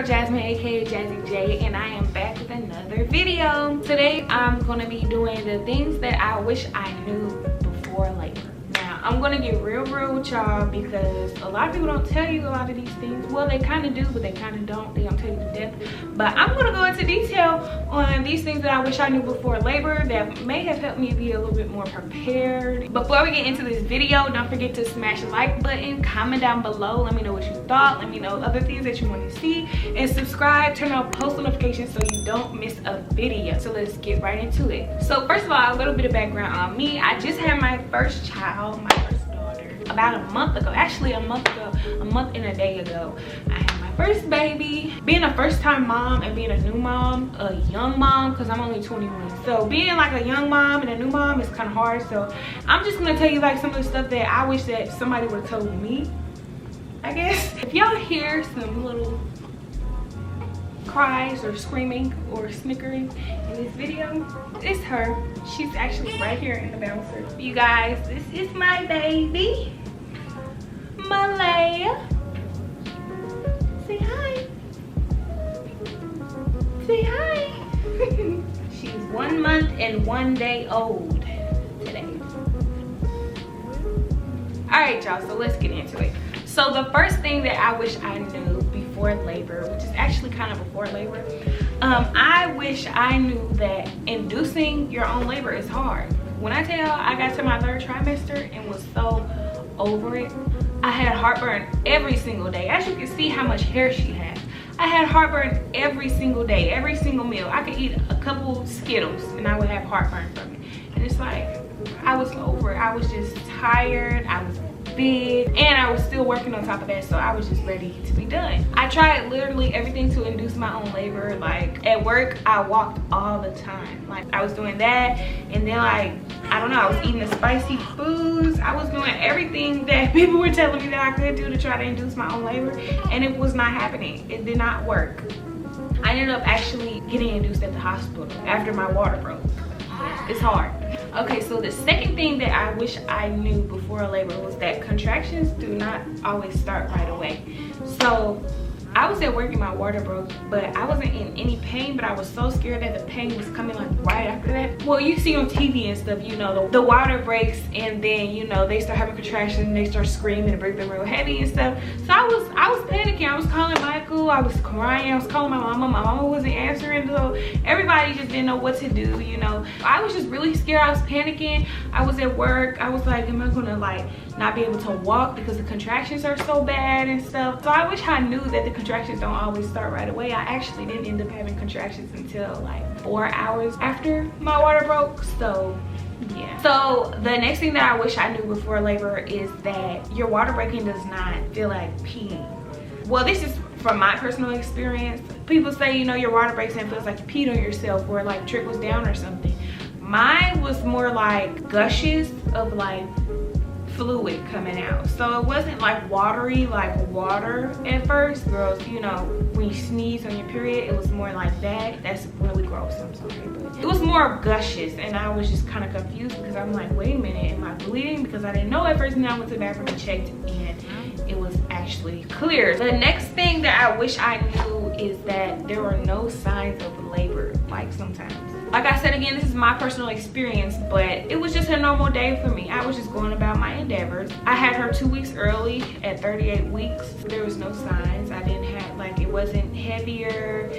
girl Jasmine, aka Jazzy J, and I am back with another video. Today I'm gonna be doing the things that I wish I knew before labor. Now I'm gonna get real with y'all because a lot of people don't tell you a lot of these things. Well, they kind of do, but they kind of don't. They don't tell you to death. But I'm gonna go into detail on these things that I wish I knew before labor that may have helped me be a little bit more prepared. Before we get into this video, don't forget to smash the like button, comment down below, let me know what you thought, let me know other things that you want to see, and subscribe, turn on post notifications so you don't miss a video. So let's get right into it. So first of all, a little bit of background on me. I just had my first child, my first daughter, about a month ago. Actually a month and a day ago. I had my first baby. Being a first time mom and being a new mom, a young mom, because I'm only 21, so being like a young mom and a new mom is kind of hard. So I'm just gonna tell you like some of the stuff that I wish that somebody would have told me, I guess. If y'all hear some little cries or screaming or snickering in this video, it's her. She's actually right here in the bouncer. You guys, this is my baby, Malaya. Say hi. Say hi. She's 1 month and 1 day old today. All right, y'all, so let's get into it. So the first thing that I wish I knew before labor, which is actually kind of before labor, I wish I knew that inducing your own labor is hard. When I tell y'all I got to my 3rd trimester and was so over it, I had heartburn every single day. As you can see how much hair she has. I had heartburn every single day, every single meal. I could eat a couple Skittles and I would have heartburn from it. And it's like, I was over it. I was just tired. I was big, and I was still working on top of that, so I was just ready to be done. I tried literally everything to induce my own labor. Like at work, I walked all the time. Like I was doing that, and then like, I don't know, I was eating the spicy foods. I was doing everything that people were telling me that I could do to try to induce my own labor, and it was not happening. It did not work. I ended up actually getting induced at the hospital after my water broke. It's hard. Okay, so the second thing that I wish I knew before labor was that contractions do not always start right away. So I was at work and my water broke, but I wasn't in any pain, but I was so scared that the pain was coming like right after that. Well, you see on TV and stuff, you know, the water breaks and then, you know, they start having contractions and they start screaming and breathing real heavy and stuff. So I was panicking. I was calling Michael, I was crying, I was calling my mama. My mama wasn't answering, so everybody just didn't know what to do, you know. I was just really scared. I was panicking. I was at work. I was like, am I gonna like not be able to walk because the contractions are so bad and stuff? So I wish I knew that the contractions don't always start right away. I actually didn't end up having contractions until like 4 hours after my water broke. So yeah. So the next thing that I wish I knew before labor is that your water breaking does not feel like peeing. Well, this is from my personal experience. People say, you know, your water breaks and it feels like you peed on yourself or like trickles down or something. Mine was more like gushes of like fluid coming out. So it wasn't like watery like water at first. Girls, you know, when you sneeze on your period, it was more like that. That's really gross, I'm sorry, but it was more gushes, and I was just kind of confused because I'm like, wait a minute, am I bleeding? Because I didn't know at first, and I went to the bathroom and checked, and it was actually clear. The next thing that I wish I knew is that there were no signs of labor, like sometimes. Like I said again, this is my personal experience, but it was just a normal day for me. I was just going about my endeavors. I had her 2 weeks early at 38 weeks. There was no signs. I didn't have, like, it wasn't heavier.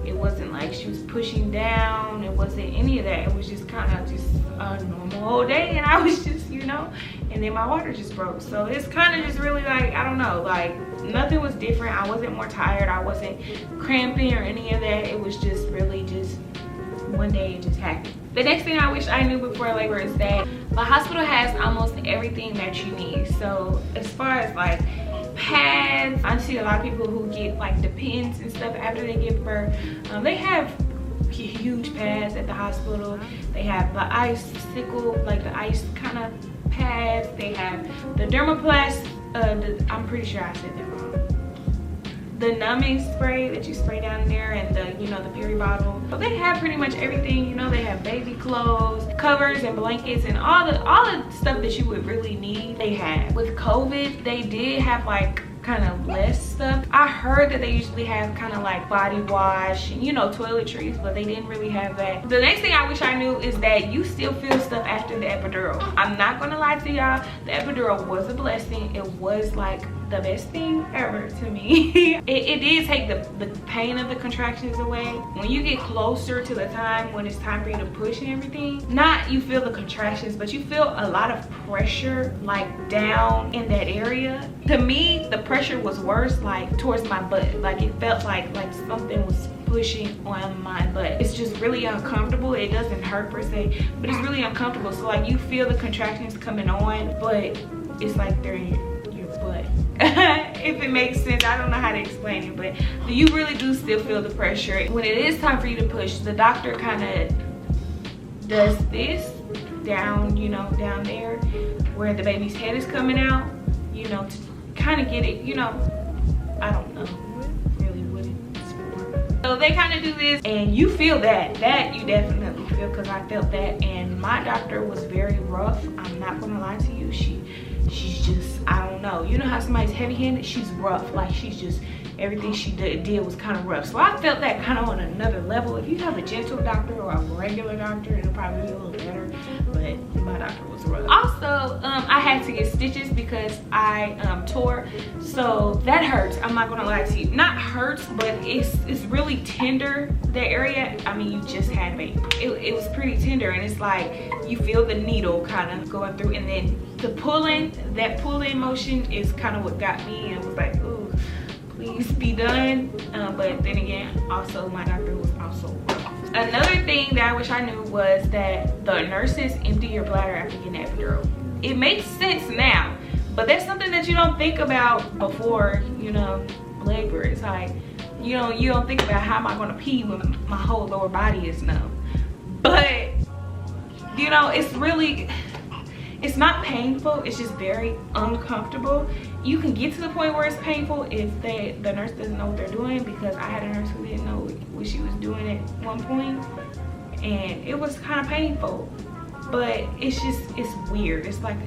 It wasn't like she was pushing down. It wasn't any of that. It was just kind of just a normal old day, and I was just, you know, and then my water just broke. So it's kind of just really like, I don't know, like nothing was different. I wasn't more tired. I wasn't cramping or any of that. It was just really just one day it just happened. The next thing I wish I knew before labor is that the hospital has almost everything that you need. So as far as like pads, I see a lot of people who get like the pins and stuff after they give birth. They have huge pads at the hospital. They have the ice sickle, like the ice kind of pads. They have the dermoplast, I'm pretty sure I said that wrong. The numbing spray that you spray down there, and the, you know, the peri bottle. So they have pretty much everything, you know. They have baby clothes, covers and blankets, and all the stuff that you would really need they have. With COVID, they did have like kind of less stuff. I heard that they usually have kind of like body wash and, you know, toiletries, but they didn't really have that. The next thing I wish I knew is that you still feel stuff after the epidural. I'm not gonna lie to y'all, the epidural was a blessing. It was like the best thing ever to me. it did take the pain of the contractions away. When you get closer to the time when it's time for you to push and everything, not you feel the contractions, but you feel a lot of pressure like down in that area. To me, the pressure was worse like towards my butt. Like it felt like something was pushing on my butt. It's just really uncomfortable. It doesn't hurt per se, but it's really uncomfortable. So like you feel the contractions coming on, but it's like they're in your butt. If it makes sense, I don't know how to explain it, but you really do still feel the pressure. When it is time for you to push, the doctor kind of does this down, you know, down there where the baby's head is coming out, you know, to kind of get it, you know, I don't know really what it's for. So they kind of do this and you feel that you definitely feel, because I felt that. And my doctor was very rough. I'm not gonna lie to you. She's just, I don't know, you know how somebody's heavy-handed? She's rough. Like she's just, everything she did was kind of rough. So I felt that kind of on another level. If you have a gentle doctor or a regular doctor, it'll probably be a little better, but my doctor was rough. Also, I had to get stitches because I tore, so that hurts. I'm not gonna lie to you. Not hurts, but it's really tender, that area. I mean, you just had baby. It was pretty tender, and it's like you feel the needle kind of going through, and then the pulling, that pull-in motion is kind of what got me, and it was like, ooh, please be done. But then again, also my doctor was also rough. Another thing that I wish I knew was that the nurses empty your bladder after getting an epidural. It makes sense now, but that's something that you don't think about before, you know, labor. It's like, you know, you don't think about how am I gonna pee when my whole lower body is numb. But, you know, it's really, it's not painful, it's just very uncomfortable. You can get to the point where it's painful if the nurse doesn't know what they're doing, because I had a nurse who didn't know what she was doing at one point, and it was kind of painful. But it's just, it's weird. It's like,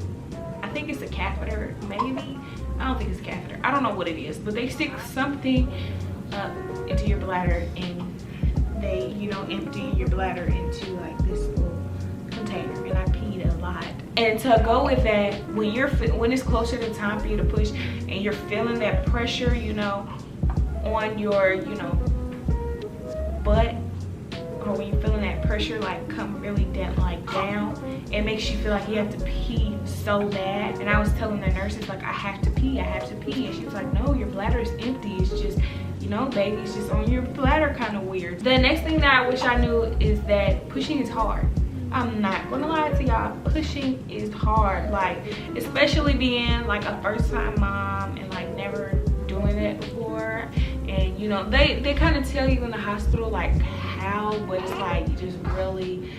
I think it's a catheter, maybe. I don't think it's a catheter. I don't know what it is, but they stick something up into your bladder and they, you know, empty your bladder into like this little container, and I peed a lot. And to go with that, when it's closer to time for you to push and you're feeling that pressure, you know, on your, you know, butt, or when you're feeling that pressure like come really down, it makes you feel like you have to pee so bad. And I was telling the nurses, like, I have to pee, and she was like, no, your bladder is empty. It's just, you know, baby's just on your bladder, kind of weird. The next thing that I wish I knew is that pushing is hard. I'm not gonna lie to y'all, pushing is hard. Like, especially being like a first-time mom and like never doing it before. And you know, they kind of tell you in the hospital like how, but it's like you just really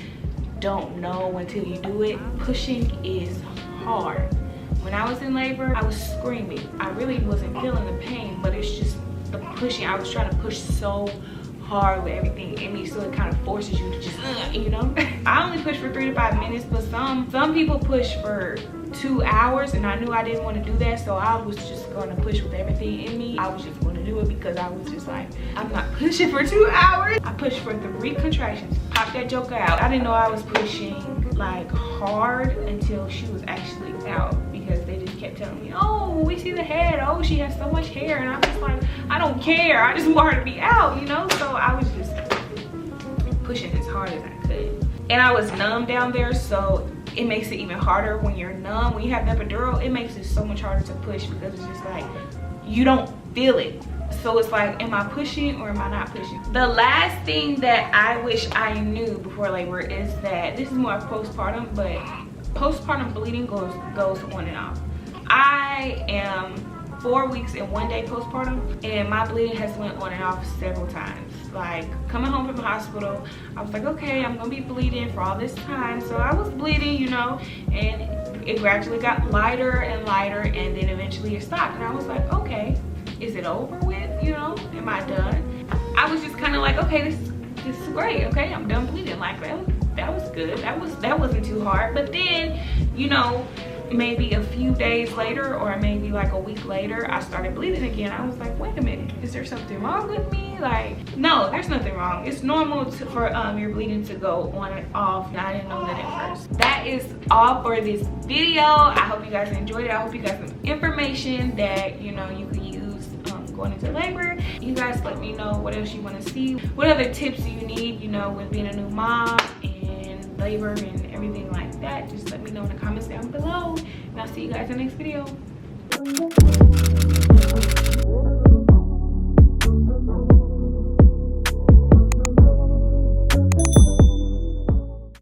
don't know until you do it. Pushing is hard. When I was in labor, I was screaming. I really wasn't feeling the pain, but it's just the pushing. I was trying to push so hard with everything in me, so it kind of forces you to just, you know. I only push for 3 to 5 minutes, but some people push for 2 hours, and I knew I didn't want to do that, so I was just going to push with everything in me. I was just going to do it because I was just like, I'm not pushing for 2 hours. I pushed for 3 contractions, popped that joker out. I didn't know I was pushing like hard until she was actually out, because they just kept telling me, oh, we see the head, oh, she has so much hair, and I'm just like, I don't care, I just want her to be out, you know. So I was just pushing as hard as I could, and I was numb down there, so it makes it even harder when you're numb. When you have the epidural, it makes it so much harder to push, because it's just like you don't feel it. So it's like, am I pushing or am I not pushing? The last thing that I wish I knew before labor is that, this is more postpartum, but postpartum bleeding goes on and off. I am 4 weeks and 1 day postpartum, and my bleeding has went on and off several times. Like, coming home from the hospital, I was like, okay, I'm gonna be bleeding for all this time. So I was bleeding, you know, and it gradually got lighter and lighter, and then eventually it stopped. And I was like, okay, is it over with, you know? Am I done? I was just kind of like, okay, this is great. Okay, I'm done bleeding. Like, that was good. That wasn't too hard. But then, you know, maybe a few days later, or maybe like a week later, I started bleeding again. I was like, wait a minute, is there something wrong with me? Like, no, there's nothing wrong. It's normal for your bleeding to go on and off. And I didn't know that at first. That is all for this video. I hope you guys enjoyed it. I hope you got some information that, you know, you can use going into labor. You guys let me know what else you want to see. What other tips do you need, you know, with being a new mom and labor and everything like that. Just let me know in the comments down below. And I'll see you guys in the next video.